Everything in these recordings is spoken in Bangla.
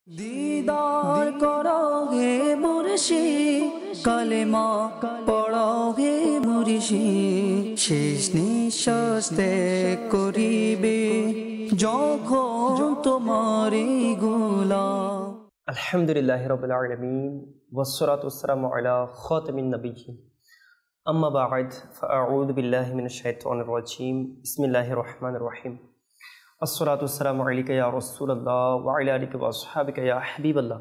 दीदार करो हे मुर्शिद कलेमा पढ़ो हे मुर्शिद शेष निश्वास ত্যাগ করিবে যখন তোমারই গোলাম। আলহামদুলিল্লাহি রাব্বিল আলামিন ওয়াসসালাতু ওয়াসসালামু আলা খাতামিন নাবিয়্যিন আম্মা বা'দ ফাআউযু বিল্লাহি মিনাশ শাইতানির রাজীম বিসমিল্লাহির রহমানির রহিম আসসালাতু ওয়াসসালামু আলাইকা ইয়া রাসূলুল্লাহ ওয়া আলা আলিকা ওয়া আসহাবিকা ইয়া হাবিবাল্লাহ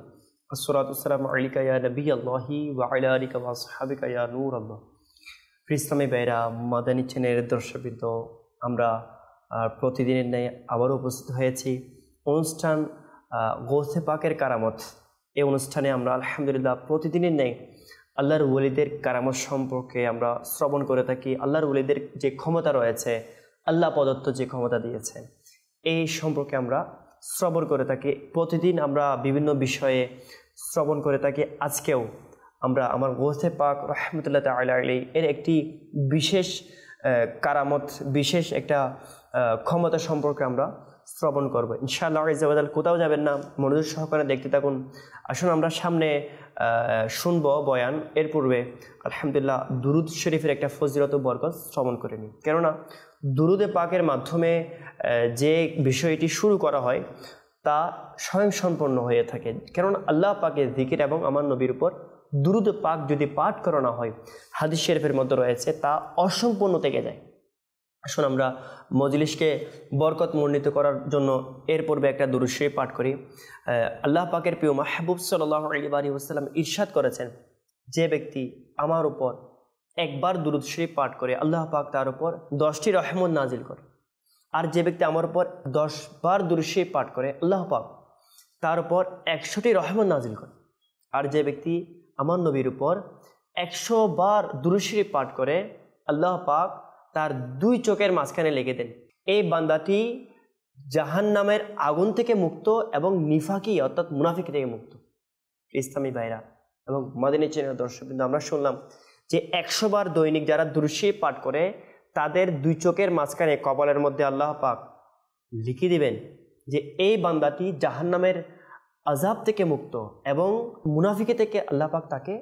আসসালাতু ওয়াসসালামু আলাইকা ইয়া নবিয়াল্লাহি ওয়া আলা আলিকা ওয়া আসহাবিকা ইয়া নূরাল্লাহ। ইসলামী ভাইরা, মাদানী চ্যানেলের দর্শকবৃন্দ, আমরা প্রতিদিনের ন্যায় আবারও উপস্থিত হয়েছি অনুষ্ঠান গৌসে পাকের কারামত। এই অনুষ্ঠানে আমরা আলহামদুলিল্লাহ প্রতিদিনের ন্যায় আল্লাহর ওলিদের কারামত সম্পর্কে আমরা শ্রবণ করে থাকি। আল্লাহর ওলিদের যে ক্ষমতা রয়েছে, আল্লাহ প্রদত্ত যে ক্ষমতা দিয়েছে, এই সম্পর্কে আমরা শ্রবণ করে থাকি। প্রতিদিন আমরা বিভিন্ন বিষয়ে শ্রবণ করে থাকি। আজকেও আমরা আমার গৌসে পাক রহমতুল্লাহ তাআলা আলাইহি এর একটি বিশেষ কারামত, বিশেষ একটা ক্ষমতা সম্পর্কে আমরা শ্রবণ করবো ইনশাআল্লাহ। কোথাও যাবেন না, মনোযোগ সহকারে দেখতে থাকুন। আসুন আমরা সামনে শুনব বয়ান। এর পূর্বে আলহামদুলিল্লাহ দুরুদ শরীফের একটা ফজিলত ও বরকত শ্রবণ করে নিই। কেননা দুরুদে পাকের মাধ্যমে যে বিষয়টি শুরু করা হয় তা স্বয়ংসম্পন্ন হয়ে থাকে। কেননা আল্লাহ পাকের জিকির এবং আমার নবীর উপর দুরুদ পাক যদি পাঠ করানো হয়, হাদিস শরীফের মধ্যে রয়েছে, তা অসম্পূর্ণ থেকে যায়। আসুন আমরা মজলিসকে বরকত মণ্ডিত করার জন্য এর পূর্বে একটা দুরূদ শরীফ পাঠ করি। আল্লাহ পাকের প্রিয় মাহবুব সাল্লাল্লাহু আলাইহি ওয়াসাল্লাম ইরশাদ করেছেন, যে ব্যক্তি আমার উপর একবার দুরূদ শরীফ পাঠ করে আল্লাহ পাক তার উপর 10টি রহমত নাজিল করে। আর যে ব্যক্তি আমার উপর 10 বার দুরূদ শরীফ পাঠ করে আল্লাহ পাক তার উপর 100টি রহমত নাজিল করে। আর যে ব্যক্তি আমার নবীর উপর 100 বার দুরূদ শরীফ পাঠ করে আল্লাহ পাক তার 2 চোখের মাঝখানে লেগে দেন। এই বান্দাটি জাহান্নামের আগুন থেকে মুক্ত এবং নিফাকি অর্থাৎ মুনাফিক থেকে মুক্ত। ইসলামী ভাইরা এবং মাদানী চ্যানেলের দর্শকবৃন্দ, আমরা শুনলাম যে 100 বার দৈনিক যারা দুরূদ শরীফ পাঠ করে তাদের 2 চোখের মাঝখানে কপালের মধ্যে আল্লাহ পাক লিখে দিবেন যে এই বান্দাটি জাহান্নামের আযাব থেকে মুক্ত এবং মুনাফিকি থেকে আল্লাহ পাক তাকে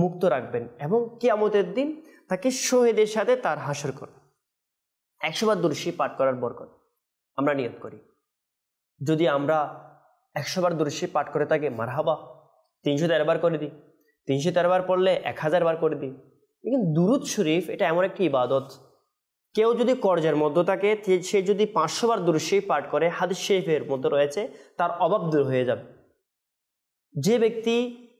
মুক্ত রাখবেন এবং কিয়ামতের দিন তাকে শহীদের সাথে তার হাসর করবে। 100 বার দুরূদ শরীফ পাঠ করার বরকত আমরা নিয়ত করি। যদি আমরা 100 বার দুরূদ শরীফ পাঠ করে থাকি, মারহাবা, 313 বার করে দিই। 313 বার পড়লে 1000 বার করে দিই। কিন্তু দুরূদ শরীফ এটা এমন একটি ইবাদত, কেউ যদি কর্জের মধ্যে থাকে, সে যদি 500 বার দুরূদ শরীফ পাঠ করে, হাদিস শরীফের মধ্যে রয়েছে তার অভাব দূর হয়ে যাবে। যে ব্যক্তি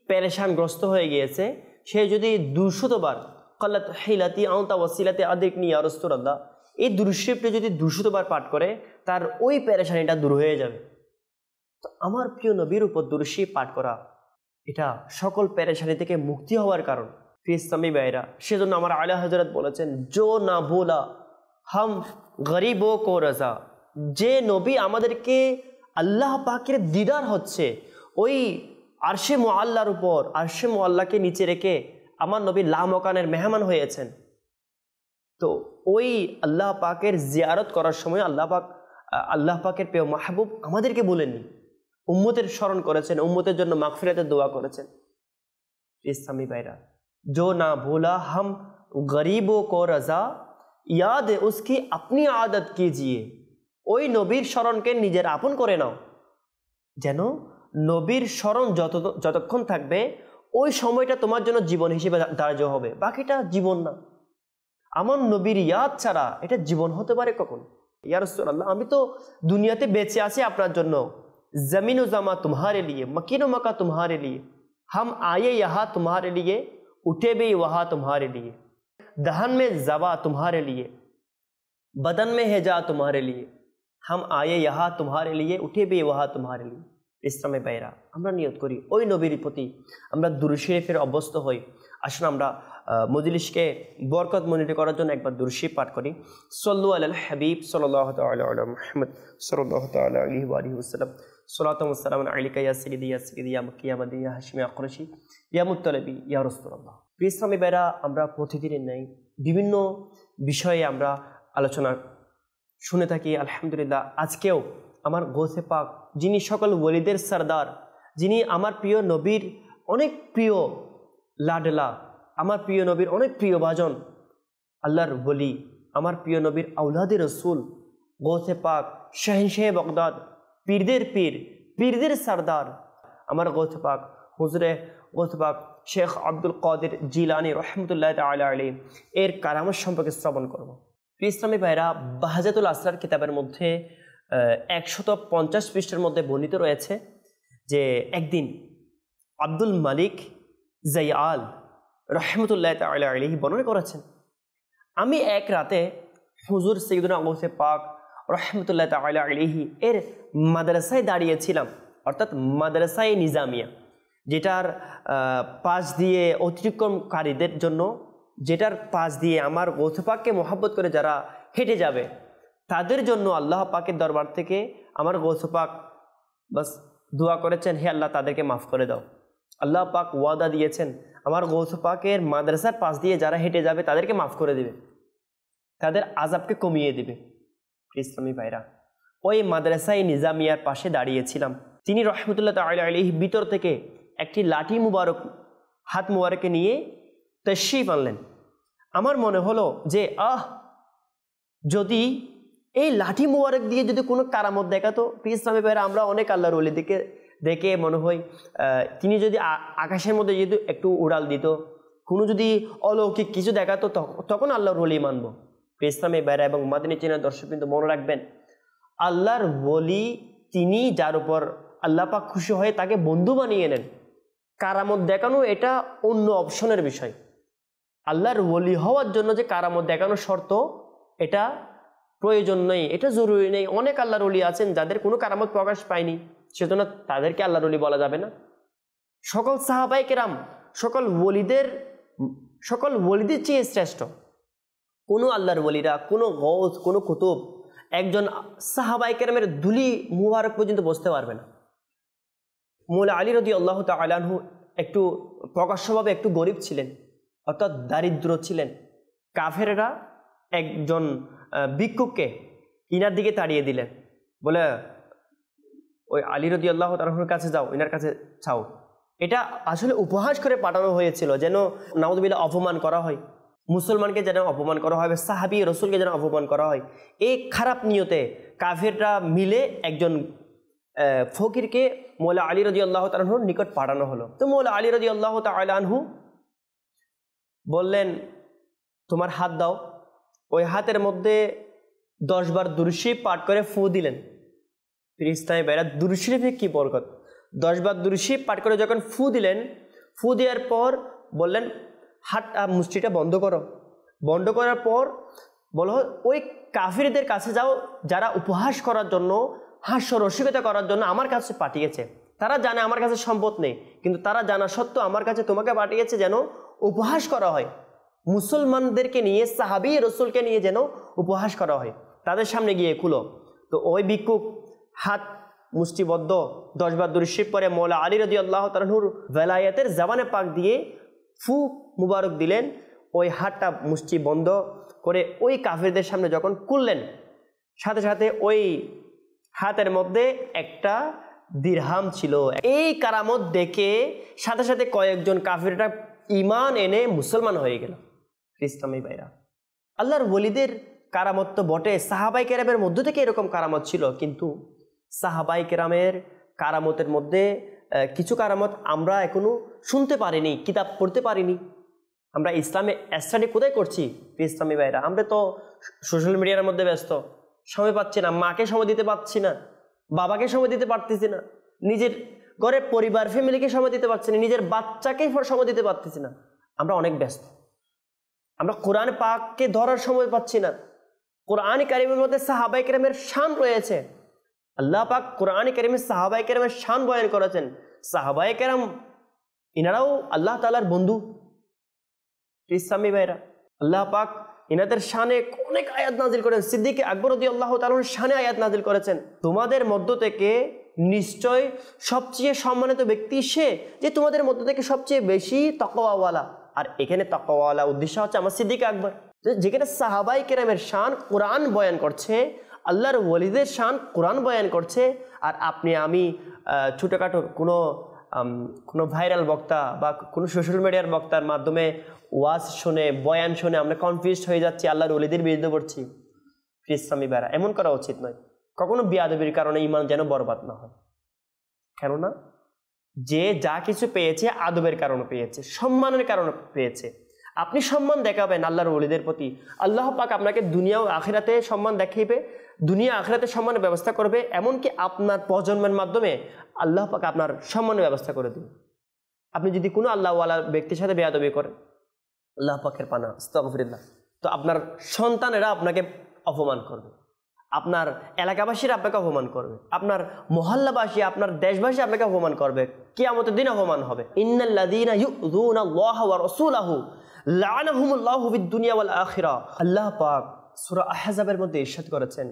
পেরেশানগ্রস্ত হয়ে গিয়েছে, সে যদি 200 বার কাল্লাত হিলাতি আনতা ওয়াসিলাতি আদিকনি ইয়া রাসূলুল্লাহ এই দুরূদ শরীফটি যদি 200 বার পাঠ করে, তার ওই পেরেশানিটা দূর হয়ে যাবে। তো আমার প্রিয় নবীর উপর দুরূদ শরীফ পাঠ করা এটা সকল পেরেশানি থেকে মুক্তি হওয়ার কারণ। ইসলামী ভাইরা, সেজন্য আমার আলা হযরত বলেছেন, জো না ভোলা হাম গরিবো কো রাজা। যে নবী আমাদেরকে আল্লাহ পাকের দিদার হচ্ছে, ওই আরশে মুআল্লার উপর, আরশে মুআল্লাকে নিচে রেখে আমার নবী লামকানের মেহমান হয়েছেন। তো ওই আল্লাহ পাকের জিয়ারত করার সময় আল্লাহ পাকের প্রিয় মাহবুব আমাদেরকে বলেননি, উম্মতের স্মরণ করেছেন, উম্মতের জন্য মাগফিরাতের দোয়া করেছেন। ইসলামী ভাইরা, जो ना भूला हम गरीबों को रजा याद उसकी अपनी आदत कीजिए। ওই নবীর স্মরণকে নিজের আপন করে নাও, যেন নবীর স্মরণ যতক্ষণ থাকবে ওই সময়টা তোমার জন্য জীবন হিসেবে ধার্য হবে, বাকিটা জীবন না। আমার নবীর ইয়াদ ছাড়া এটা জীবন হতে পারে কখন? ইয়া রাসূলুল্লাহ, আমি তো দুনিয়াতে বেঁচে আছি আপনার জন্য। জমিন ও জামা তোমারে লিয়ে, মকিন ও মক্কা তোমারে লিয়ে, हम आए यहाँ तुम्हारे लिए, उठे भी वहाँ तुम्हारे लिए, दहन में जबा तुम्हारे लिए, बदन में है जा तुम्हारे लिए, हम आए यहाँ तुम्हारे लिए, उठे भी वहाँ तुम्हारे लिए। ইসলামে ভাইরা, আমরা নিয়ত করি ওই নবীর প্রতি আমরা দুরূদ শরীফের অভ্যস্ত হই। আসুন আমরা মজলিসকে বরকত মণ্ডিত করার জন্য একবার দুরূদ শরীফ পাঠ করি। সল্লু আলাল হাবিব সাল্লাল্লাহু তাআলা আলা মুহাম্মদ সাল্লাল্লাহু তাআলা আলাইহি ওয়া আলিহি ওয়াসাল্লাম। সালাতু ওয়া সালামু আলাইকা ইয়া সাইয়্যিদি ইয়া সাইয়্যিদি ইয়া মাক্কি ইয়া মাদনী ইয়া হাশমি ইয়া কুরাইশি ইয়া মুত্তালিবি ইয়া রাসূলুল্লাহ। ইসলামী ভাইরা, আমরা প্রতিদিনের ন্যায় বিভিন্ন বিষয়ে আমরা আলোচনা শুনে থাকি। আলহামদুলিল্লাহ আজকেও আমার গৌসে পাক, যিনি সকল ওলিদের সরদার, যিনি আমার প্রিয় নবীর অনেক প্রিয় লাডলা, আমার প্রিয় নবীর অনেক প্রিয় ভাজন, আল্লাহর বলি, আমার প্রিয় নবীর আউলাদে রসুল, গৌসে পাক, শাহিনশাহে বগদাদ, পীরদের পীর, পীরদের সরদার, আমার গৌসে পাক হুজুরে গৌসে পাক শেখ আব্দুল কাদের জিলানী রহমতুল্লাহ তাআলা আলাইহি এর কারামত সম্পর্কে শ্রবণ করব। ইসলামী ভাইরা, বাহাজাতুল আসরার কিতাবের মধ্যে 150 পৃষ্ঠার মধ্যে বর্ণিত রয়েছে যে একদিন আব্দুল মালিক জাইয়াল রহমতুল্লাহ তাআলা আলাইহি বর্ণনা করেছেন, আমি এক রাতে হুজুর সৈয়দনা গৌসে পাক রহমতুল্লাহ তাআলা আলাইহি এর মাদ্রাসায় দাঁড়িয়েছিলাম, অর্থাৎ মাদ্রাসায়ে নিজামিয়া, যেটার পাশ দিয়ে অতিক্রমকারীদের জন্য, যেটার পাশ দিয়ে আমার গৌসে পাককে মহব্বত করে যারা হেঁটে যাবে তাদের জন্য আল্লাহ পাকের দরবার থেকে আমার গৌসে পাক বাস দোয়া করেছেন, হে আল্লাহ তাদেরকে মাফ করে দাও। আল্লাহ পাক ওয়াদা দিয়েছেন আমার গৌসে পাকের মাদ্রাসার পাশ দিয়ে যারা হেঁটে যাবে তাদেরকে মাফ করে দেবে, তাদের আযাবকে কমিয়ে দেবে। ইসলামী ভাইরা, ওই মাদ্রাসায় নিজামিয়ার পাশে দাঁড়িয়েছিলাম। তিনি রহমতুল্লাহ তাআলা আলাইহি ভিতর থেকে একটি লাঠি মুবারক হাত মুবারকে নিয়ে তাশরীফ আনলেন। আমার মনে হলো যে যদি এই লাঠি মুবারক দিয়ে যদি কোনো কারামত দেখাতো। ইসলামী ভাইরা, আমরা অনেক আল্লাহর ওলি দেখে মনে হয় তিনি যদি আকাশের মধ্যে যদি একটু উড়াল দিত, কোনো যদি অলৌকিক কিছু দেখাতো, তখন আল্লাহর ওলি মানব। ইসলামী ভাইরা এবং মাদানী চ্যানেল দর্শক কিন্তু মনে রাখবেন, আল্লাহর ওলি তিনি যার উপর আল্লাহ পাক খুশি হয়ে তাকে বন্ধু বানিয়ে নেন। কারামত দেখানো এটা অন্য অপশনের বিষয়। আল্লাহর ওলি হওয়ার জন্য যে কারামত দেখানো শর্ত, এটা প্রয়োজন নেই, এটা জরুরি নেই। অনেক আল্লাহর ওলি আছেন যাদের কোনো কারামত প্রকাশ পায়নি, সেজন্য তাদেরকে আল্লাহর ওলি বলা যাবে না। সকল সাহাবায়ে কেরাম, সকল ওলিদের চেয়ে শ্রেষ্ঠ কোনো আল্লাহর ওলিরা, কোনো গৌস, কোনো কুতুব একজন সাহাবায়ে কেরামের ধুলি মুবারক পর্যন্ত বসতে পারবে না। মৌলা আলী রাদিয়াল্লাহু তাআলা আনহু একটু প্রকাশ্যভাবে একটু গরিব ছিলেন, অর্থাৎ দারিদ্র ছিলেন। কাফেররা একজন ভিক্ষুককে ইনার দিকে তাড়িয়ে দিলেন, বলে ওই আলী রাদিয়াল্লাহু তাআলা আনহুর কাছে যাও, ইনার কাছে চাও। এটা আসলে উপহাস করে পাঠানো হয়েছিল, যেন নাউযুবিল্লাহ অপমান করা হয়, মুসলমানকে যেন অপমান করা হয়, সাহাবী রাসূলকে যেন অপমান করা হয়। এই খারাপ নিয়তে কাফেররা মিলে একজন ফকিরকে মৌলা আলী রাদিয়াল্লাহু তাআলা আনহুর নিকট পাঠানো হলো। তো মৌলা আলী রাদিয়াল্লাহু তাআলা আনহু বললেন, তোমার হাত দাও। ওই হাতের মধ্যে 10 বার দুরূদ শরীফ পাঠ করে ফু দিলেন। ইসলামী ভাইরা, দুরূদ শরীফে কি বরকত! 10 বার দুরূদ শরীফ পাঠ করে যখন ফু দিলেন, ফু দেওয়ার পর বললেন, হাত মুষ্টিটা বন্ধ করো। বন্ধ করার পর বলো, ওই কাফিরদের কাছে যাও যারা উপহাস করার জন্য, হাস্য রসিকতা করার জন্য আমার কাছে পাঠিয়েছে। তারা জানে আমার কাছে সম্পদ নেই, কিন্তু তারা জানা সত্ত্বেও আমার কাছে তোমাকে পাঠিয়েছে যেন উপহাস করা হয়। মুসলমানদেরকে নিয়ে, সাহাবী রাসূলকে নিয়ে যেন উপহাস করা হয়। তাদের সামনে গিয়ে খুলো। তো ওই ভিক্ষুক হাত মুষ্টিবদ্ধ 10 বার দুরূদ শরীফ পরে মৌলা আলী রাদিয়াল্লাহু তাআলা আনহুর ভেলায়েতের জবানে পাক দিয়ে ফু মুবারক দিলেন। ওই হাতটা মুষ্টি বন্ধ করে ওই কাফেরদের সামনে যখন খুললেন, সাথে সাথে ওই হাতের মধ্যে একটা দিরহাম ছিল। এই কারামত দেখে সাথে সাথে কয়েকজন কাফেররা ঈমান এনে মুসলমান হয়ে গেল। ইসলামী ভাইরা, আল্লাহর ওলিদের কারামত তো বটে, সাহাবায়ে কেরামের মধ্য থেকে এরকম কারামত ছিল, কিন্তু সাহাবায়ে কেরামের কারামতের মধ্যে কিছু কারামত আমরা এখনো শুনতে পারিনি, কিতাব পড়তে পারিনি। আমরা ইসলামে স্টাডি কোথায় করছি? ইসলামী ভাইরা, আমরা তো সোশ্যাল মিডিয়ার মধ্যে ব্যস্ত, সময় পাচ্ছি না, মাকে সময় দিতে পারছি না, বাবাকে সময় দিতে পারতেছি না, নিজের ঘরে পরিবার ফ্যামিলিকে সময় দিতে পারছি না, নিজের বাচ্চাকে সময় দিতে পারতেছি না। আমরা অনেক ব্যস্ত। আমরা কোরআন পাককে ধরার সময় পাচ্ছি না। কোরআন কারীমের মধ্যে সাহাবায়ে কেরামের শান রয়েছে। আল্লাহ পাক কোরআন কারীমে সাহাবায়ে কেরামের শান বয়ান করেছেন। সাহাবায়ে কেরাম ইনারাও আল্লাহ তাআলার বন্ধু। ইসলামী ভাইরা, আল্লাহ পাক ইনাদের শানে অনেক আয়াত নাজিল করেন। সিদ্দিক আকবর রাদিয়াল্লাহু তাআলার শানে আয়াত নাজিল করেছেন, তোমাদের মধ্য থেকে নিশ্চয় সবচেয়ে সম্মানিত ব্যক্তি সে যে তোমাদের মধ্য থেকে সবচেয়ে বেশি তাকওয়াওয়ালা। আর এখানে তাকওয়াওয়ালা উদ্দেশ্য হচ্ছে আমার সিদ্দিক আকবর। যেখানে সাহাবায়ে কেরামের শান কোরআন বয়ান করছে, আল্লাহর ওলিদের শান কোরআন বয়ান করছে, আর আপনি আমি ছোটোখাটো কোনো ভাইরাল বক্তা বা কোনো সোশ্যাল মিডিয়ার বক্তার মাধ্যমে ওয়াজ শুনে বয়ান শুনে আমরা কনফিউজড হয়ে যাচ্ছি, আল্লাহর ওলিদের বিরুদ্ধে পড়ছি। ইসলামী বেড়া এমন করা উচিত নয়। কখনো বিয়াদবির কারণে ইমান যেন বরবাদ না হয়। কেননা যে যা কিছু পেয়েছে আদবের কারণে পেয়েছে, সম্মানের কারণে পেয়েছে। আপনি সম্মান দেখাবেন আল্লাহর ওলিদের প্রতি, আল্লাহ পাক আপনাকে দুনিয়া ও আখিরাতে সম্মান দেখাইবে, দুনিয়া আখিরাতে সম্মানের ব্যবস্থা করবে, এমনকি আপনার প্রজন্মের মাধ্যমে আল্লাহ পাক আপনার সম্মানের ব্যবস্থা করে দেবে। আপনি যদি কোনো আল্লাহওয়ালা ব্যক্তির সাথে বেয়াদবি করেন, আল্লাহ পাকের পানা আস্তাগফিরুল্লাহ, তো আপনার সন্তানেরা আপনাকে অপমান করবে, আপনার এলাকাবাসীরা আপনাকে অপমান করবে, আপনার মহল্লাবাসী, আপনার দেশবাসী আপনাকে অপমান করবে, কিয়ামতের দিন অপমান হবে। ইন্নাল্লাযীনা ইউযুনাল্লাহা ওয়া রাসূলাহু লাআনাহুমুল্লাহু ফিদ দুনিয়া ওয়াল আখিরাহ। আল্লাহ পাক সূরা আহজাবের মধ্যে ইরশাদ করেছেন,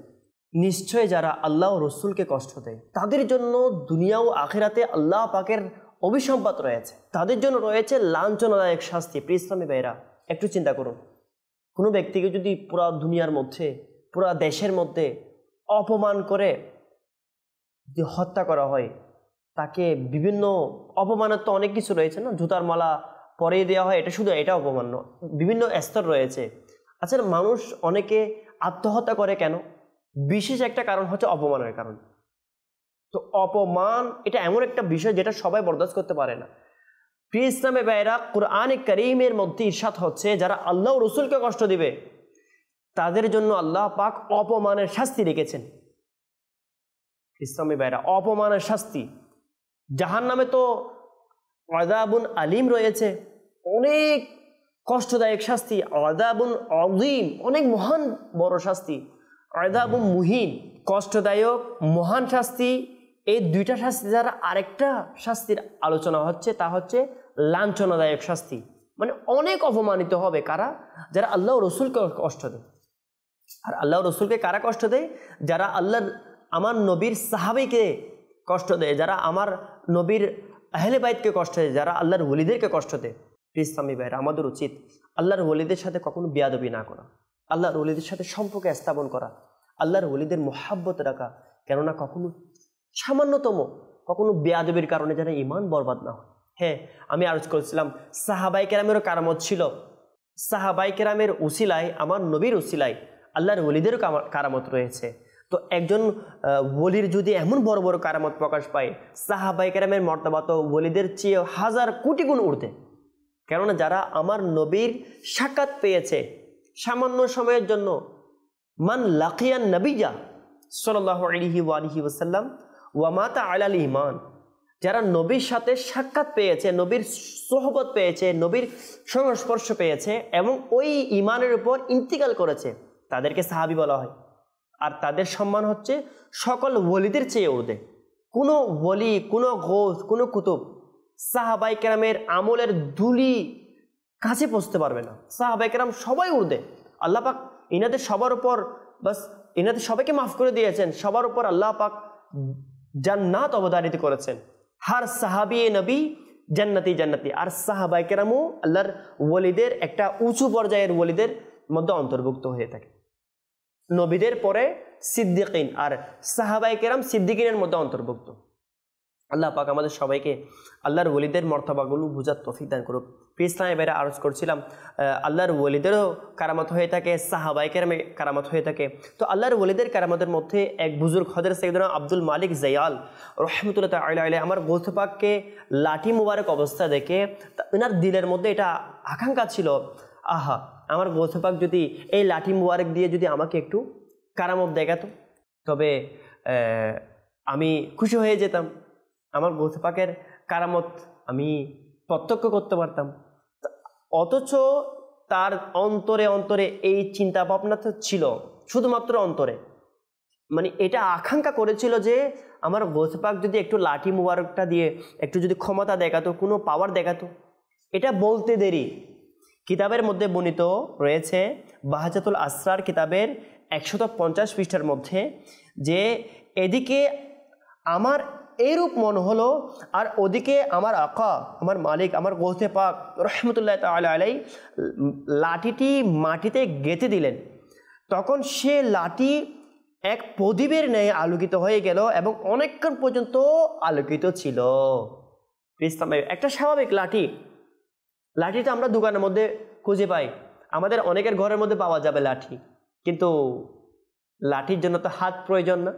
নিশ্চয় যারা আল্লাহ ও রাসূলকে কষ্ট দেয় তাদের জন্য দুনিয়া ও আখিরাতে আল্লাহ পাকের অভিসম্পাত রয়েছে, তাদের জন্য রয়েছে লাঞ্ছনাদায়ক শাস্তি। প্রিয় ইসলামী ভাইরা, একটু চিন্তা করুন, কোনো ব্যক্তিকে যদি পুরা দুনিয়ার মধ্যে, পুরা দেশের মধ্যে অপমান করে যদি হত্যা করা হয়, তাকে বিভিন্ন অপমানের তো অনেক কিছু রয়েছে না, জুতার মালা পরিয়ে দেওয়া হয়, এটা শুধু এটা অপমান নয়, বিভিন্ন স্তর রয়েছে। আচ্ছা, মানুষ অনেকে আত্মহত্যা করে কেন? বিশেষ একটা কারণ হচ্ছে অপমানের কারণ। তো অপমান এটা এমন একটা বিষয় যেটা সবাই বরদাস্ত করতে পারে না। প্রিয় ইসলামী ভাইরা, কুরআনে কারীমের মধ্যে ইরশাদ হচ্ছে, যারা আল্লাহ ও রাসূলকে কষ্ট দিবে তাদের জন্য আল্লাহ পাক অপমানের শাস্তি রেখেছেন। ইসলামী ভাইরা, অপমানের শাস্তি, জাহান্নামে তো আযাবুন আলিম রয়েছে, অনেক কষ্টদায়ক শাস্তি, আযাবুন আযীম, অনেক মহান বড় শাস্তি, আযাবুন মুহিন, কষ্টদায়ক মহান শাস্তি। এই দুইটা শাস্তি দ্বারা আরেকটা শাস্তির আলোচনা হচ্ছে, তা হচ্ছে লাঞ্ছনাদায়ক শাস্তি। মানে অনেক অপমানিত হবে কারা? যারা আল্লাহ রসুলকে কষ্ট দেয়। আর আল্লাহ রসুলকে কারা কষ্ট দেয়? যারা আল্লাহর আমার নবীর সাহাবীকে কষ্ট দেয়, যারা আমার নবীর আহলে বাইতকে কষ্ট দেয়, যারা আল্লাহর ওলিদেরকে কষ্ট দেয়। ইসলামী ভাইরা, আমাদের উচিত আল্লাহর ওলিদের সাথে কখনো বেয়াদবি না করা, আল্লাহর ওলিদের সাথে সম্পর্ক স্থাপন করা, আল্লাহর ওলিদের মোহাব্বত রাখা। কেননা কখনো সামান্যতম কখনো বেয়াদবির কারণে যেন ঈমান বরবাদ না হয়। হ্যাঁ, আমি আরজ করেছিলাম সাহাবায়ে কেরামেরও কারামত ছিল, সাহাবায়ে কেরামের উসিলায়, আমার নবীর উসিলায় আল্লাহর ওলিদেরও কারামত রয়েছে। তো একজন ওলির যদি এমন বড় বড় কারামত প্রকাশ পায়, সাহাবায়ে কেরামের মর্তবা তো ওলিদের চেয়ে হাজার কোটি গুণ ঊর্ধ্বে। কেননা যারা আমার নবীর সাক্ষাৎ পেয়েছে সামান্য সময়ের জন্য, মান লাকিয়ান নবিয়া সাল্লাল্লাহু আলাইহি ওয়া আলিহি ওয়াসাল্লাম ওয়া মাতা আলাল ঈমান, যারা নবীর সাথে সাক্ষাৎ পেয়েছে, নবীর সোহবত পেয়েছে, নবীর সংস্পর্শ পেয়েছে এবং ওই ঈমানের উপর ইন্তিকাল করেছে, তাদেরকে সাহাবী বলা হয়। আর তাদের সম্মান হচ্ছে সকল ওলিদের চেয়ে ঊর্ধ্বে। কোনো ওলি, কোনো গৌস, কোনো কুতুব সাহাবায়ে কেরামের আমলের ধুলি কাছে পৌঁছতে পারবে না। সাহাবায়ে কেরাম সবাই ঊর্ধ্বে। আল্লাহ পাক ইনাদের সবার উপর, বাস ইনাদের সবাইকে মাফ করে দিয়েছেন, সবার উপর আল্লাহ পাক জান্নাত অবধারিত করেছেন। হার সাহাবী নবী জান্নাতি জান্নাতি। আর সাহাবায়ে কেরামও আল্লাহর ওলিদের একটা উঁচু পর্যায়ের ওলিদের মধ্যে অন্তর্ভুক্ত হয়ে থাকে। নবীদের পরে সিদ্দিকিন, আর সাহাবায়ে কেরাম সিদ্দিকিনের মধ্যে অন্তর্ভুক্ত। আল্লাহ পাক আমাদের সবাইকে আল্লাহর ওলিদের মর্তবাগুলো বুঝার তৌফিক দান করুক। প্রিয় ইসলামী ভাইরা, আরজ করছিলাম আল্লাহর ওলিদেরও কারামত হয়ে থাকে, সাহাবায়ে কেরামের কারামত হয়ে থাকে। তো আল্লাহর ওলিদের কারামতের মধ্যে এক বুজুর্গ হযরত সাইয়েদনা আব্দুল মালিক জায়াল রাহমাতুল্লাহ তাআলা আলাইহি আমার গৌস পাককে লাঠি মুবারক অবস্থা দেখে ওনার দিলের মধ্যে এটা আকাঙ্ক্ষা ছিল, আহা আমার গৌস পাক যদি এই লাঠি মুবারক দিয়ে যদি আমাকে একটু কারামত দেখাতো, তবে আমি খুশি হয়ে যেতাম, আমার গৌস পাকের কারামত আমি প্রত্যক্ষ করতে পারতাম। অথচ তার অন্তরে অন্তরে এই চিন্তা ভাবনা তো ছিল, শুধুমাত্র অন্তরে, মানে এটা আকাঙ্ক্ষা করেছিল যে আমার গৌস পাক যদি একটু লাঠি মুবারকটা দিয়ে একটু যদি ক্ষমতা দেখাতো, কোনো পাওয়ার দেখাতো। এটা বলতে দেরি কিতাবের মধ্যে বর্ণিত রয়েছে, বাহাজাতুল আসরার কিতাবের 150 পৃষ্ঠার মধ্যে, যে এদিকে আমার এইরূপ মন হলো আর ওদিকে আমার আকা, আমার মালিক, আমার গৌসে পাক রহমতুল্লাহ তাআলা আলাইহি লাঠিটি মাটিতে গেঁথে দিলেন। তখন সে লাঠি এক প্রদীপের ন্যায় আলোকিত হয়ে গেল এবং অনেকক্ষণ পর্যন্ত আলোকিত ছিল। একটা স্বাভাবিক লাঠিটা আমরা দোকানের মধ্যে খুঁজে পাই, আমাদের অনেকের ঘরের মধ্যে পাওয়া যাবে লাঠি, কিন্তু লাঠির জন্য তো হাত প্রয়োজন না।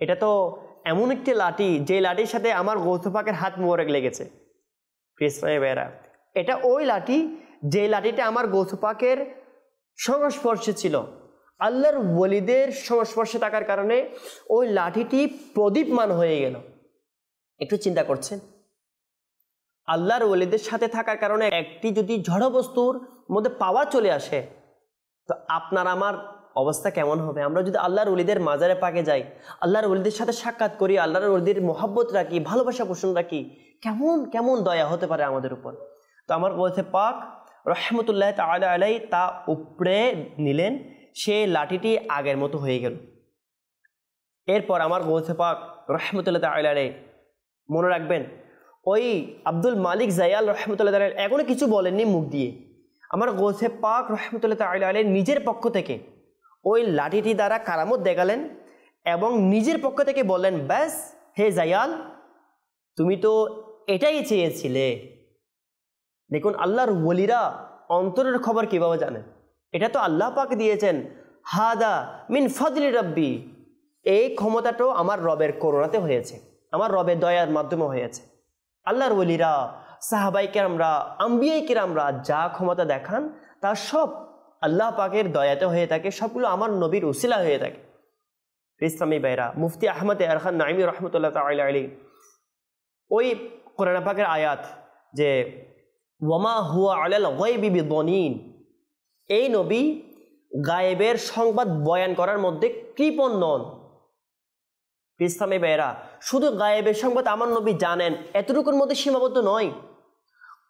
এটা তো এমন একটি লাঠি যে লাঠির সাথে আমার গৌস পাকের হাত মোবারক লেগেছে। এটা ওই লাঠি যে লাঠিটা আমার গৌস পাকের সংস্পর্শে ছিল। আল্লাহর ওলিদের সংস্পর্শে থাকার কারণে ওই লাঠিটি প্রদীপমান হয়ে গেল। একটু চিন্তা করছেন, আল্লাহর ওলিদের সাথে থাকার কারণে একটি যদি জড় বস্তুর মধ্যে পাওয়ার চলে আসে, তো আপনার আমার অবস্থা কেমন হবে? আমরা যদি আল্লাহর ওলিদের মাজারে পাকে যাই, আল্লাহর ওলিদের সাথে সাক্ষাৎ করি, আল্লাহর ওলিদের মোহাব্বত রাখি, ভালোবাসা পোষণ রাখি, কেমন কেমন দয়া হতে পারে আমাদের উপর। তো আমার গৌসে পাক রহমতুল্লাহ তাআলা আলাইহি তা উপড়ে নিলেন, সে লাঠিটি আগের মতো হয়ে গেল। এরপর আমার গৌসে পাক রহমতুল্লাহ তাআলা আলাইহি, মনে রাখবেন, ওই আব্দুল মালিক জায়াল রহমতুল্লাহ তাআলা এখনো কিছু বলেননি মুখ দিয়ে। আমার গৌসে পাক রহমতুল্লাহ তাআলা আলাইহি নিজের পক্ষ থেকে ওই লাঠিটি দ্বারা কারামত দেখালেন এবং নিজের পক্ষ থেকে বললেন, ব্যাস হে জায়াল, তুমি তো এটাই চেয়েছিলে। দেখুন আল্লাহর ওলিরা অন্তরের খবর কিভাবে জানেন, এটা তো আল্লাহ পাক দিয়েছেন। হাদা মিন ফাদলি রাব্বি, এই ক্ষমতাটাও আমার রবের করুণাতে হয়েছে, আমার রবের দয়ার মাধ্যমে হয়েছে। আল্লাহর ওলিরা, সাহাবাই কেরামরা, আম্বিয়াই কেরামরা যা ক্ষমতা দেখান তা সব আল্লাহ পাকের দয়াতে হয়ে থাকে, সবগুলো আমার নবীর উসিলা হয়ে থাকে। ইসলামী ভাইরা, মুফতি আহমদ এরখান নাইমি রহমতুল্লাহ তাআলা আলাইহি ওই কোরআন পাকের আয়াত যে ওয়ামা হুয়া আলাল গায়বি বিদনীন, এই নবী গায়েবের সংবাদ বয়ান করার মধ্যে কৃপণ নন। ইসলামী ভাইরা, শুধু গায়েবের সংবাদ আমার নবী জানেন এতটুকুর মধ্যে সীমাবদ্ধ নয়।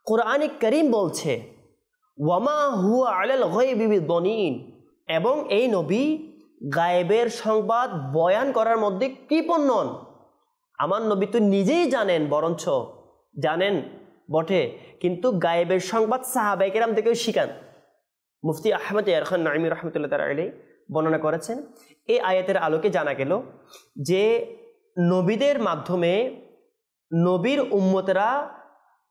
কোরআনে কারীম বলছে ওয়ামা হুয়া আলাল গায়বি বিদনীন, এবং এই নবী গায়েবের সংবাদ বয়ান করার মধ্যে কৃপণ নন। আমার নবী তো নিজেই জানেন, বরঞ্চ জানেন বটে, কিন্তু গায়েবের সংবাদ সাহাবায়ে কেরাম থেকেও শিখান। মুফতি আহমদ এরখান নাইমি রহমতুল্লাহ তাআলা আলাইহি বর্ণনা করেছেন, এই আয়াতের আলোকে জানা গেল যে নবীদের মাধ্যমে নবীর উম্মতেরা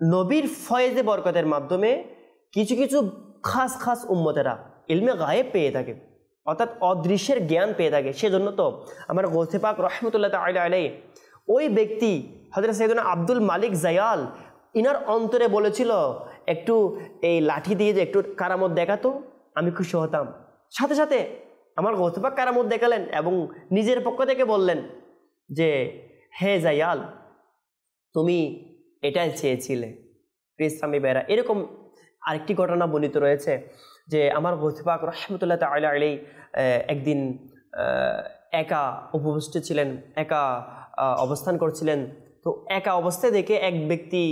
নবীর ফয়েজে বরকতের মাধ্যমে কিছু কিছু খাস খাস উম্মতেরা ইলমে গায়েব পেয়ে থাকে, অর্থাৎ অদৃশ্যের জ্ঞান পেয়ে থাকে। সেজন্য তো আমার গৌসে পাক রহমতুল্লাহ তাআলা আলাইহি ওই ব্যক্তি হযরত সাইয়েদনা আব্দুল মালিক জায়াল, ইনার অন্তরে বলেছিল একটু এই লাঠি দিয়ে যে একটু কারামত দেখাতো, আমি খুশি হতাম। সাথে সাথে আমার গৌসে পাক কারামত দেখালেন এবং নিজের পক্ষ থেকে বললেন যে হে জায়াল, তুমি এটাই চেয়েছিলে। ইসলামী ভাইরা, এরকম আরেকটি ঘটনা বর্ণিত রয়েছে যে আমার গৌসে পাক রহমতুল্লাহ তাআলা আলাইহি একদিন একা উপবিষ্ট ছিলেন, একা অবস্থান করছিলেন। তো একা অবস্থায় দেখে এক ব্যক্তি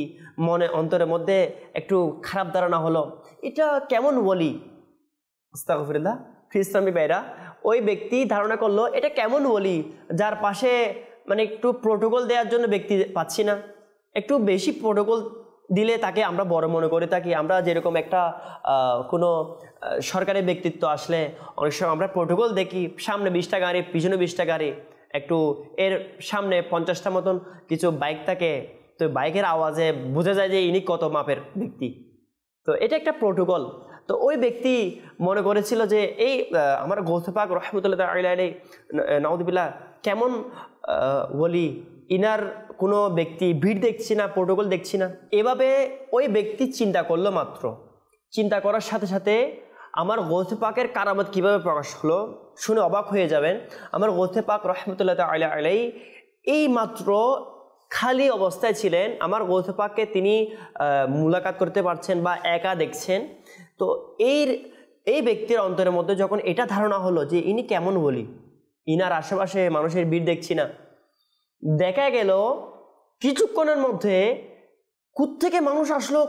মনে অন্তরের মধ্যে একটু খারাপ ধারণা হলো, এটা কেমন ওলি। আস্তাগফিরুল্লাহ। ইসলামী ভাইরা, ওই ব্যক্তি ধারণা করলো এটা কেমন ওলি, যার পাশে মানে একটু প্রোটোকল দেওয়ার জন্য ব্যক্তি পাচ্ছি না, একটু বেশি প্রোটোকল দিলে তাকে আমরা বড় মনে করে থাকি। আমরা যেরকম একটা কোনো সরকারি ব্যক্তিত্ব আসলে অনেক সময় আমরা প্রোটোকল দেখি, সামনে 20টা গাড়ি, পিছনে 20টা গাড়ি, একটু এর সামনে 50টা মতন কিছু বাইক থাকে, তো বাইকের আওয়াজে বোঝা যায় যে ইনি কত মাপের ব্যক্তি। তো এটা একটা প্রোটোকল। তো ওই ব্যক্তি মনে করেছিল যে এই আমার গৌসে পাক রহমতুল্লাহ তাআলা আলাইহি নাউযুবিল্লাহ কেমন ওলি, ইনার কোনো ব্যক্তি ভিড় দেখছি না, প্রোটোকল দেখছি না। এভাবে ওই ব্যক্তি চিন্তা করলো, মাত্র চিন্তা করার সাথে সাথে আমার গৌসে পাকের কারামত কীভাবে প্রকাশ হলো শুনে অবাক হয়ে যাবেন। আমার গৌসে পাক রহমতুল্লাহ তাআলা আলাইহি এই মাত্র খালি অবস্থায় ছিলেন, আমার গৌসে পাককে তিনি মুলাকাত করতে পারছেন বা একা দেখছেন। তো এই ব্যক্তির অন্তরের মধ্যে যখন এটা ধারণা হলো যে ইনি কেমন বলি, ইনার আশেপাশে মানুষের ভিড় দেখছি না, দেখা গেল কিছুক্ষণের মধ্যে কোত্থেকে মানুষ আসলো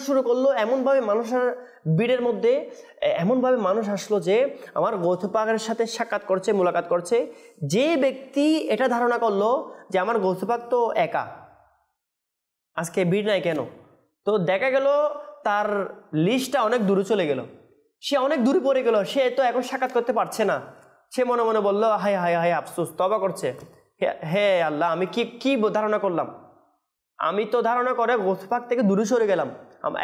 শুরু করলো, এমনভাবে মানুষের ভিড়ের মধ্যে এমনভাবে মানুষ আসলো যে আমার গৌসে পাকের সাথে সাক্ষাৎ করছে, মুলাকাত করছে। যে ব্যক্তি এটা ধারণা করলো যে আমার গৌসে পাক তো একা, আজকে ভিড় নাই কেন, তো দেখা গেল তার লিস্টটা অনেক দূরে চলে গেল, সে অনেক দূরে পড়ে গেল, সে তো এখন সাক্ষাৎ করতে পারছে না। সে মনে মনে বলল, হায় হায় হায় আফসোস, তওবা করছে, হে আল্লাহ, আমি কি ধারণা করলাম, আমি তো ধারণা করে গোশত পাক থেকে দূরে সরে গেলাম,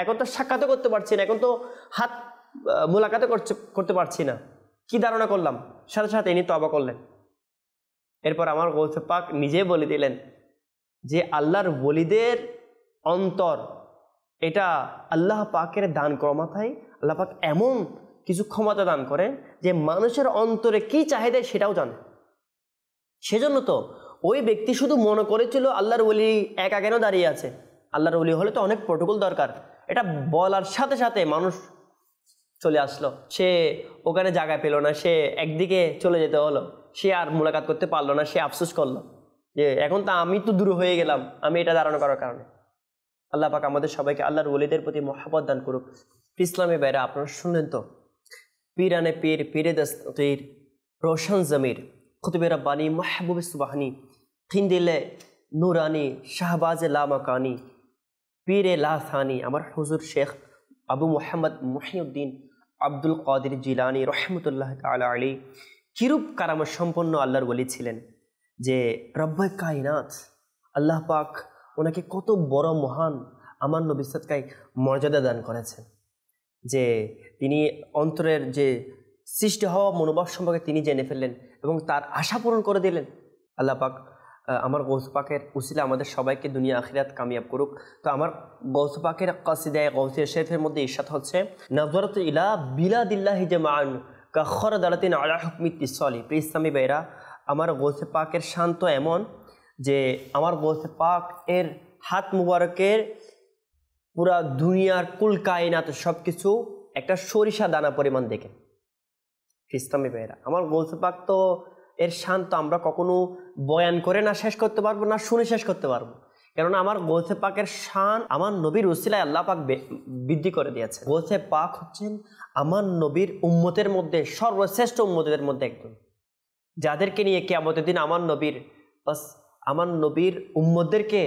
এখন তো সাক্ষাৎ করতে পারছি না, এখন তো হাত মোলাকাতে করতে পারছি না, কি ধারণা করলাম। সাথে সাথে ইনি তওবা করলেন। এরপর আমার গোশত পাক নিজে বলে দিলেন যে আল্লাহর ওলিদের অন্তর, এটা আল্লাহ পাকের দান ক্ষমতায় আল্লাহ পাক এমন কিছু ক্ষমতা দান করেন যে মানুষের অন্তরে কি চাহিদা সেটাও জানে। সেজন্য তো ওই ব্যক্তি শুধু মনে করেছিল আল্লাহর ওলি একা কেন দাঁড়িয়ে আছে, আল্লাহর ওলি হলে তো অনেক প্রোটোকল দরকার, এটা বলার সাথে সাথে মানুষ চলে আসলো, সে ওখানে জায়গা পেল না, সে একদিকে চলে যেতে হলো, সে আর মোলাকাত করতে পারলো না, সে আফসোস করলো যে এখন তো আমি তো দূর হয়ে গেলাম আমি এটা ধারণা করার কারণে। আল্লাহ পাক আমাদের সবাইকে আল্লাহর ওলিদের প্রতি মহব্বত দান করুক। ইসলামী বাইরে আপনারা শুনলেন তো, পীরানে পীর, পীরে দস্তগীর, রোশন জমির, কুতুবে রব্বানি, মাহবুবে সুবহানি, খিন্দিলে নুরানি, শাহবাজে লামাকানি, পীরে লাথানি, আমার হুজুর শেখ আবু মুহাম্মদ মুহিউদ্দিন আব্দুল কাদের জিলানি রহমতুল্লাহ তাআলা আলাইহি কিরূপ কারামত সম্পন্ন আল্লাহর ওলি ছিলেন, যে রব্বে কায়নাত আল্লাহ পাক ওনাকে কত বড় মহান আমার নবী সাদকায় মর্যাদা দান করেছেন, যে তিনি অন্তরের যে সৃষ্টি হওয়া মনোভাব সম্পর্কে তিনি জেনে ফেললেন এবং তার আশা পূরণ করে দিলেন। আল্লাহ পাক আমার গৌস পাকের উসিলা আমাদের সবাইকে দুনিয়া আখিরাত কামিয়াব করুক। তো আমার গৌস পাকের কাসিদায়ে গাউসিয়া শরীফের মধ্যে ইরশাদ হচ্ছে, নাযরাত ইলা বিলাদিল্লাহি জামাআন কা খরদালাতিন আলা হুকমি তিসালি। ইসলামী ভাইরা, আমার গৌস পাকের শান তো এমন যে আমার গৌস পাক এর হাত মুবারকের পুরা দুনিয়ার কুল কায়নাত সবকিছু একটা সরিষা দানা পরিমাণ দেখে। ইসলামী ভাইরা, আমার গৌস পাক তো এর শান তো আমরা কখনো বয়ান করে না শেষ করতে পারবো, না শুনে শেষ করতে পারবো, কেননা আমার গৌসে পাকের শান আমার নবীর উসিলায় আল্লাহ পাক বৃদ্ধি করে দিয়েছে। গৌসে পাক হচ্ছেন আমার নবীর উম্মতের মধ্যে সর্বশ্রেষ্ঠ উম্মতের মধ্যে একজন, যাদেরকে নিয়ে কিয়ামতের দিন আমার নবীর উম্মতদেরকে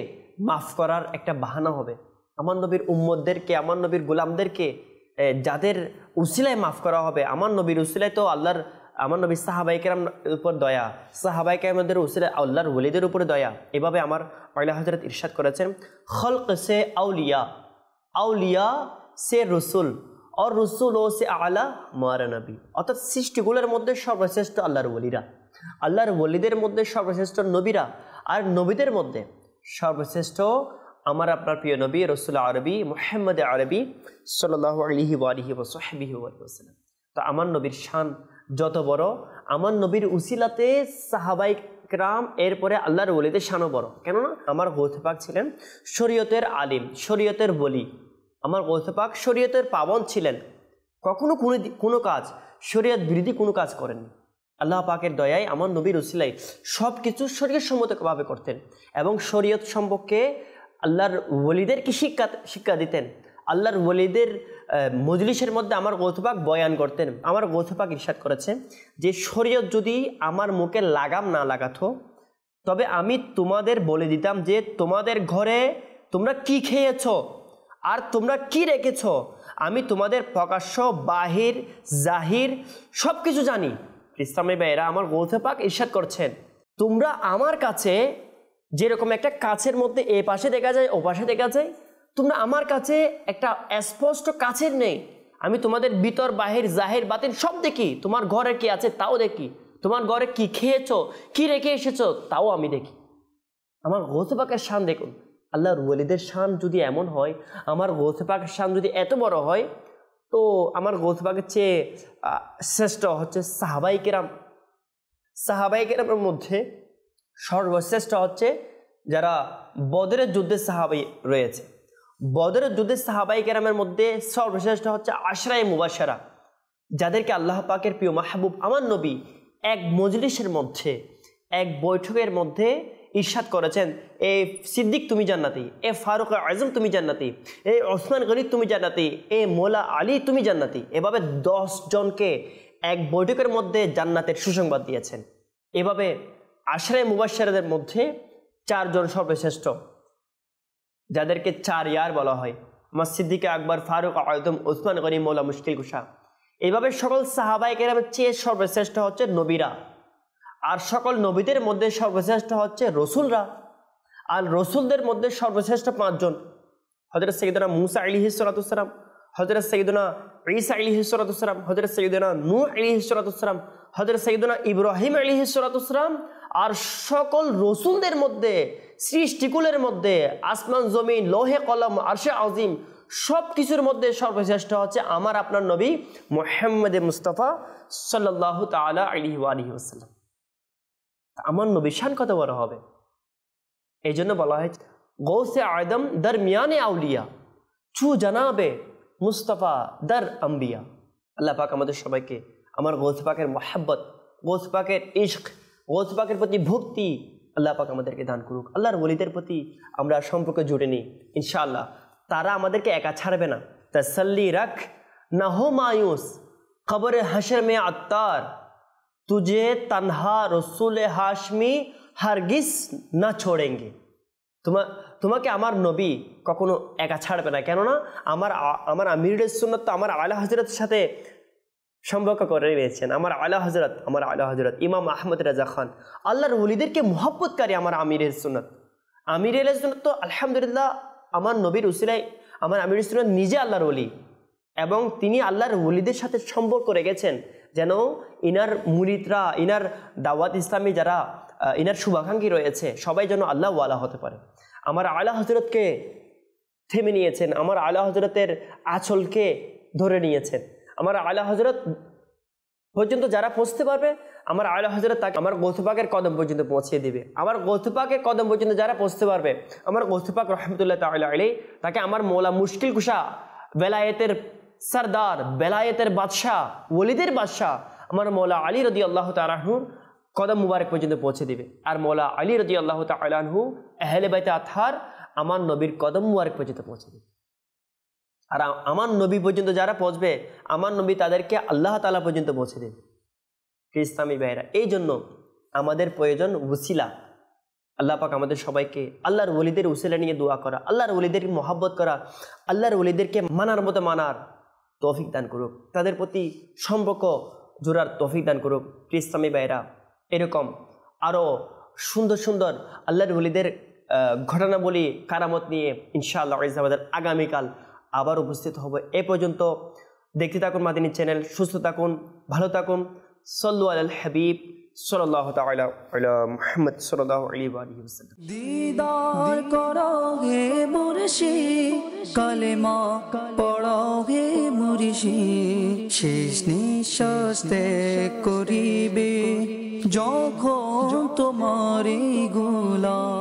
মাফ করার একটা বাহানা হবে। আমার নবীর উম্মতদেরকে, আমার নবীর গোলামদেরকে যাদের উসিলায় মাফ করা হবে, আমার নবীর উসিলায় তো আল্লাহর, আমার নবী সাহাবায়ে কেরাম উপর দয়া, সাহাবায়ে কেরামদের উসিলায় আল্লাহর ওলিদের উপরে দয়া। এভাবে আমার আলা হযরত ইরশাদ করেছেন, খলক সে আউলিয়া, আউলিয়া সে রসুল, আর রসুল ও সে আলা মারা নবী। অর্থাৎ সৃষ্টিগুলোর মধ্যে সর্বশ্রেষ্ঠ আল্লাহর ওলিরা, আল্লাহর ওলিদের মধ্যে সর্বশ্রেষ্ঠ নবীরা, আর নবীদের মধ্যে সর্বশ্রেষ্ঠ আমার আপনার প্রিয় নবী রসুল আরবি মুহাম্মদ আরবি সাল্লাল্লাহু আলাইহি ওয়া আলিহি ওয়া সাহবিহি ওয়া সাল্লাম। তো আমার নবীর শান যত বড়, আমার নবীর উসিলাতে সাহাবায়ে কেরাম, এরপরে আল্লাহর ওলিদের শানও বড়। কেননা আমার গৌস পাক ছিলেন শরীয়তের আলিম, শরীয়তের বলি। আমার গৌস পাক শরীয়তের পাবন ছিলেন, কখনো কোনো কাজ শরীয়ত বিরোধী কোনো কাজ করেননি। আল্লাহ পাকের দয়ায় আমার নবীর উসিলায় সব কিছু শরীয়ত সম্মতভাবে করতেন এবং শরীয়ত সম্পর্কে আল্লাহর ওলিদেরকে শিক্ষা দিতেন। আল্লাহর ওলিদের মজলিসের মধ্যে আমার গৌস পাক বয়ান করতেন। আমার গৌস পাক ইরশাদ করেছে যে শরীয়ত যদি আমার মুখে লাগাম না লাগাতো, তবে আমি তোমাদের বলে দিতাম যে তোমাদের ঘরে তোমরা কি খেয়েছো আর তোমরা কি রেখেছো, আমি তোমাদের প্রকাশ্য বাহির জাহির সব কিছু জানি। ইসলামী ভাইয়েরা, আমার গৌস পাক ইরশাদ করছেন, তোমরা আমার কাছে যেরকম একটা কাছের মধ্যে এ পাশে দেখা যায় ও পাশে দেখা যায়, তোমরা আমার কাছে একটা স্পষ্ট কাছের নেই। আমি তোমাদের ভিতর বাহির জাহির বাতিন সব দেখি, তোমার ঘরে কি আছে তাও দেখি, তোমার ঘরে কি খেয়েছো কি রেখে এসেছো তাও আমি দেখি। আমার গৌস পাকের শান দেখুন। আল্লাহর ওলিদের শান যদি এমন হয়, আমার গৌস পাকের শান যদি এত বড় হয়, তো আমার গৌস পাকের চেয়ে শ্রেষ্ঠ হচ্ছে সাহাবায়ে কেরাম। সাহাবায়ে কেরামের মধ্যে সর্বশ্রেষ্ঠ হচ্ছে যারা বদরের যুদ্ধে সাহাবাই রয়েছে। বদরের যুদ্ধে সাহাবায়ে কেরামের মধ্যে সর্বশ্রেষ্ঠ হচ্ছে আশরায়ে মুবাশশারা, যাদেরকে আল্লাহ পাকের প্রিয় মাহবুব আমার নবী এক মজলিসের মধ্যে, এক বৈঠকের মধ্যে ইরশাদ করেছেন, এ সিদ্দিক তুমি জান্নাতি, এ ফারুক আজম তুমি জান্নাতি, এ ওসমান গনি তুমি জান্নাতি, এ মোলা আলী তুমি জান্নাতি। এভাবে 10 জনকে এক বৈঠকের মধ্যে জান্নাতের সুসংবাদ দিয়েছেন। এভাবে আশরায়ে মুবাশশারাদের মধ্যে 4 জন সর্বশ্রেষ্ঠ, যাদেরকে 4 ইয়ার বলা হয়। আমার সিদ্দিক আকবর, ফারুক আজম, ওসমান গনি, মৌলা মুশকিল কুশা। এইভাবে সকল সাহাবায়ে কেরামের চেয়ে সর্বশ্রেষ্ঠ হচ্ছে নবীরা, আর সকল নবীদের মধ্যে সর্বশ্রেষ্ঠ হচ্ছে রসুলরা, আর রসুলদের মধ্যে সর্বশ্রেষ্ঠ 5 জন, হযরত সাইয়্যিদুনা মূসা আলাইহিস সালাতু ওয়াস সালাম, হযরত সাইয়্যিদুনা ঈসা আলাইহিস সালাতু ওয়াস সালাম, হযরত সাইয়্যিদুনা নূহ আলাইহিস সালাতু ওয়াস সালাম, হযরত সাইয়্যিদুনা ইব্রাহিম আলাইহিস সালাতু ওয়াস সালাম। আর সকল রসুলদের মধ্যে, সৃষ্টিকুলের মধ্যে, আসমান জমিন, লোহে কলম, আরশে আজিম, সব কিছুর মধ্যে সর্বশ্রেষ্ঠ হচ্ছে আমার আপনার নবী মুহাম্মদ মুস্তাফা সাল্লাল্লাহু তাআলা আলাইহি ওয়া আলিহি ওয়াসাল্লাম। আমার নবীর শান কত বড় হবে। এই জন্য বলা হয় গৌসে আদম দরমিয়ানে আউলিয়া, চু জানাবে মুস্তাফা দর আম্বিয়া। আল্লাহ পাক আমাদের সবাইকে আমার গৌস পাকের মহাব্বত, গৌস পাকের ইশক, গৌস পাকের প্রতি ভক্তি আল্লাহ পাক আমাদেরকে দান করুক। আল্লাহর ওলিদের প্রতি আমরা সম্পর্ক জুড়ে নিই ইনশাআল্লাহ। তারা আমাদেরকে একা ছাড়বে না। তসল্লি রাখ না হো মায়ুস, কবরে হাশর মে আত্তার, তুঝে তনহা রসুল হাশমি হারগিজ না ছোড়েঙ্গে। তোমাকে আমার নবী কখনো একা ছাড়বে না। কেননা আমার আমিরের সুন্নাত তো আমার আলা হযরতের সাথে সম্পর্ক করে নিয়েছেন। আমার আলা হযরত ইমাম আহমদ রাজা খান, আল্লাহর ওলিদেরকে মহব্বতকারী আমার আমিরের সুন্নাত। আমিরের সুন্নাত তো আলহামদুলিল্লাহ আমার নবীর উসিলায় আমার আমিরের সুন্নাত নিজে আল্লাহর ওলি, এবং তিনি আল্লাহর ওলিদের সাথে সম্পর্ক রেখেছেন যেন ইনার মুরিদরা, ইনার দাওয়াত ইসলামী যারা ইনার শুভাকাঙ্ক্ষী রয়েছে সবাই যেন আল্লাহ ওয়ালা হতে পারে। আমার আলা হযরতকে থেমে নিয়েছেন, আমার আলা হযরতের আঁচলকে ধরে নিয়েছেন। আমার আলা হযরত পর্যন্ত যারা পৌঁছতে পারবে, আমার আলা হযরত তাকে আমার গৌস পাকের কদম পর্যন্ত পৌঁছিয়ে দিবে। আমার গৌস পাকের কদম পর্যন্ত যারা পৌঁছতে পারবে, আমার গৌস পাক রহমতুল্লাহ তাআলা আলাইহি তাকে আমার মৌলা মুশকিল কুশা, বেলায়েতের সরদার, বেলায়েতের বাদশাহ, ওলিদের বাদশাহ আমার মৌলা আলী রাদিয়াল্লাহু তাআলা আনহুর কদম মুবারক পর্যন্ত পৌঁছে দিবে। আর মৌলা আলী রাদিয়াল্লাহু তাআলা আনহু আহলে বাইতে আতহার আমার নবীর কদম মুবারক পর্যন্ত পৌঁছে দিবে। আর আমার নবী পর্যন্ত যারা পৌঁছবে, আমার নবী তাদেরকে আল্লাহ তাআলা পর্যন্ত পৌঁছে দেবে। ইসলামী ভাইরা, এই জন্য আমাদের প্রয়োজন উসিলা। আল্লাহ পাক আমাদের সবাইকে আল্লাহর ওলিদের উসিলা নিয়ে দোয়া করা, আল্লাহর ওলিদেরকে মহব্বত করা, আল্লাহর ওলিদেরকে মানার মতো মানার তৌফিক দান করুক, তাদের প্রতি সম্পর্ক জোড়ার তৌফিক দান করুক। ইসলামী ভাইরা, এরকম আরও সুন্দর সুন্দর আল্লাহর ওলিদের ঘটনাবলী, কারামত নিয়ে ইনশাআল্লাহ আমাদের আগামীকাল আবার উপস্থিত হব। এ পর্যন্ত দেখতে থাকুন মাদিনী চ্যানেল। সুস্থ থাকুন, ভালো থাকুন। সাল্লু আলাল হাবিব সাল্লাল্লাহু তাআলা আলা মুহাম্মদ সাল্লাল্লাহু আলাইহি ওয়া আলিহি ওয়াসাল্লাম। दीदार करो हे मुर्शिद, कलेमा पढ़ो हे मुर्शिद, शेष निश्वास ত্যাগ করিবে যখন তোমার গোলাম।